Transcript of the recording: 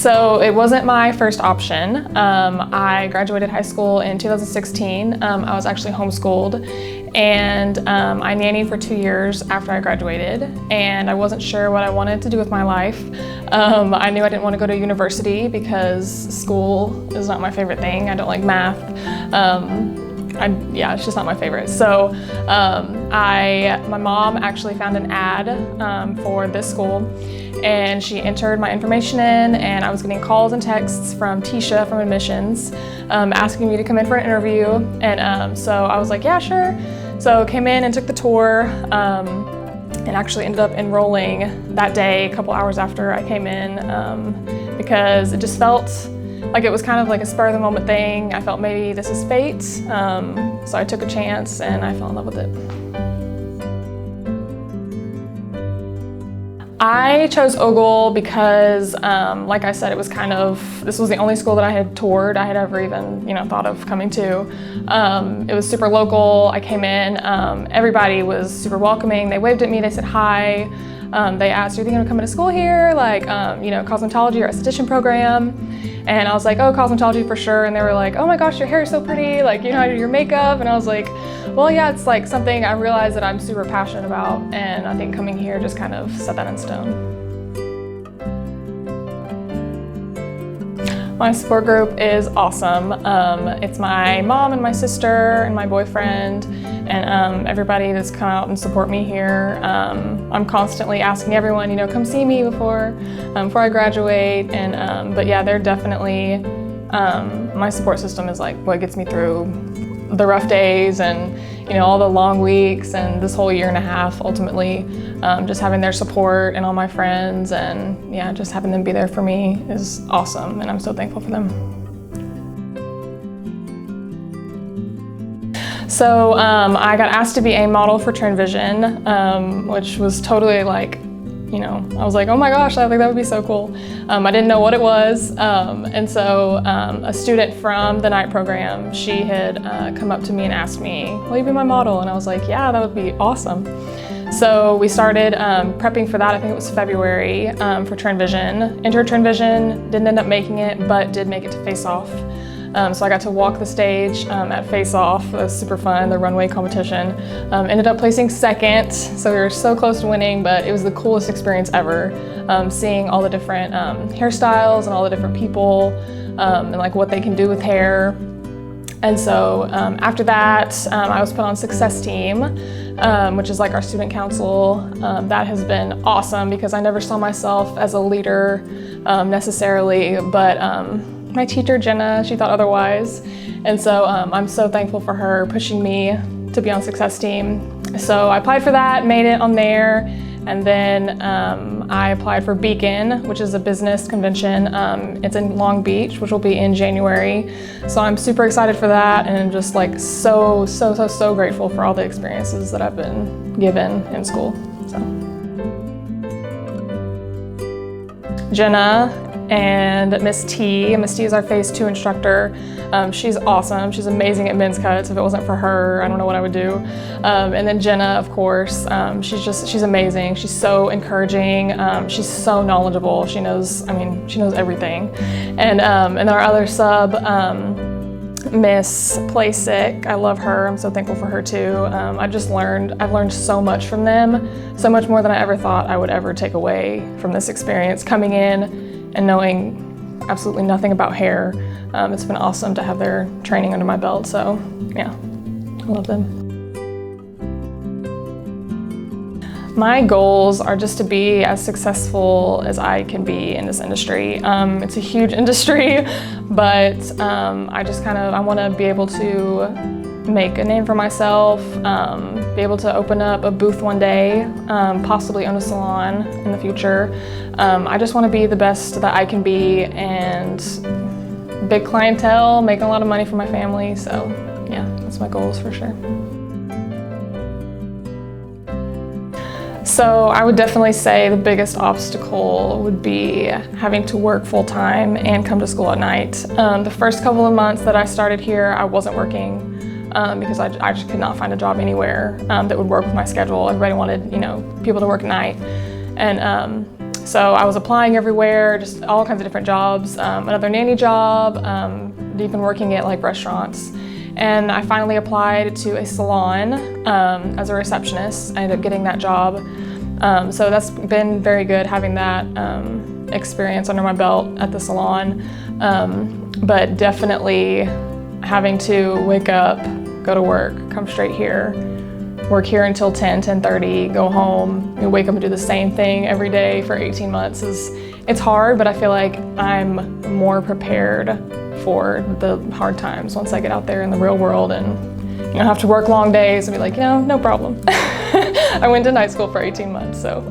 So it wasn't my first option. I graduated high school in 2016. I was actually homeschooled, and I nannied for 2 years after I graduated, and I wasn't sure what I wanted to do with my life. I knew I didn't want to go to university because school is not my favorite thing. I don't like math. Yeah, it's just not my favorite. So my mom actually found an ad for this school, and she entered my information in, and I was getting calls and texts from Tisha from admissions asking me to come in for an interview. And so I was like, yeah, sure. So came in and took the tour, and actually ended up enrolling that day, a couple hours after I came in, because it just felt like it was kind of like a spur of the moment thing. I felt maybe this is fate. So I took a chance and I fell in love with it. I chose Ogle because, like I said, it was this was the only school that I had toured, I had ever even, thought of coming to. It was super local. I came in, everybody was super welcoming. They waved at me, they said hi. They asked, are you thinking of coming to school here? Like, cosmetology or esthetician program? And I was like, oh, cosmetology for sure. And they were like, oh my gosh, your hair is so pretty. Like, you know how to do your makeup? And I was like, well, yeah, it's like something I realized that I'm super passionate about. And I think coming here just kind of set that in stone. My support group is awesome. It's my mom and my sister and my boyfriend and everybody that's come out and support me here. I'm constantly asking everyone, come see me before I graduate. And but yeah, they're definitely my support system is like what gets me through the rough days and all the long weeks and this whole year and a half. Ultimately, just having their support and all my friends and yeah, just having them be there for me is awesome, and I'm so thankful for them. So I got asked to be a model for Trend Vision, which was totally like, I was like, oh my gosh, I think that would be so cool. I didn't know what it was. And so a student from the night program, she had come up to me and asked me, will you be my model? And I was like, yeah, that would be awesome. So we started prepping for that. I think it was February for Trend Vision. Entered Trend Vision, didn't end up making it, but did make it to Face Off. So I got to walk the stage at Face Off. It was super fun, the runway competition. Ended up placing second, so we were so close to winning, but it was the coolest experience ever. Seeing all the different hairstyles and all the different people and like what they can do with hair. And so after that, I was put on Success Team, which is like our student council. That has been awesome because I never saw myself as a leader necessarily, but my teacher, Jenna, she thought otherwise. And so I'm so thankful for her pushing me to be on Success Team. So I applied for that, made it on there, and then I applied for Beacon, which is a business convention. It's in Long Beach, which will be in January. So I'm super excited for that, and just like so grateful for all the experiences that I've been given in school. So Jenna and Miss T. Miss T is our Phase 2 instructor. She's awesome. She's amazing at men's cuts. If it wasn't for her, I don't know what I would do. And then Jenna, of course, she's amazing. She's so encouraging. She's so knowledgeable. She knows everything. And our other sub, Miss Playsick, I love her. I'm so thankful for her too. I've learned so much from them, so much more than I ever thought I would ever take away from this experience. Coming in and knowing absolutely nothing about hair, it's been awesome to have their training under my belt. So yeah, I love them. My goals are just to be as successful as I can be in this industry. It's a huge industry, but I want to be able to make a name for myself, be able to open up a booth one day, possibly own a salon in the future. I just want to be the best that I can be, and big clientele, making a lot of money for my family. So yeah, that's my goals for sure. So I would definitely say the biggest obstacle would be having to work full-time and come to school at night. The first couple of months that I started here, I wasn't working because I just could not find a job anywhere that would work with my schedule. Everybody wanted, people to work at night. And So I was applying everywhere, just all kinds of different jobs, another nanny job, even working at like restaurants. And I finally applied to a salon as a receptionist. I ended up getting that job. So that's been very good having that experience under my belt at the salon. But definitely having to wake up, go to work, come straight here, work here until 10:30, go home, wake up and do the same thing every day for 18 months it's hard, but I feel like I'm more prepared for the hard times once I get out there in the real world and have to work long days and be like, no problem. I went to night school for 18 months, so.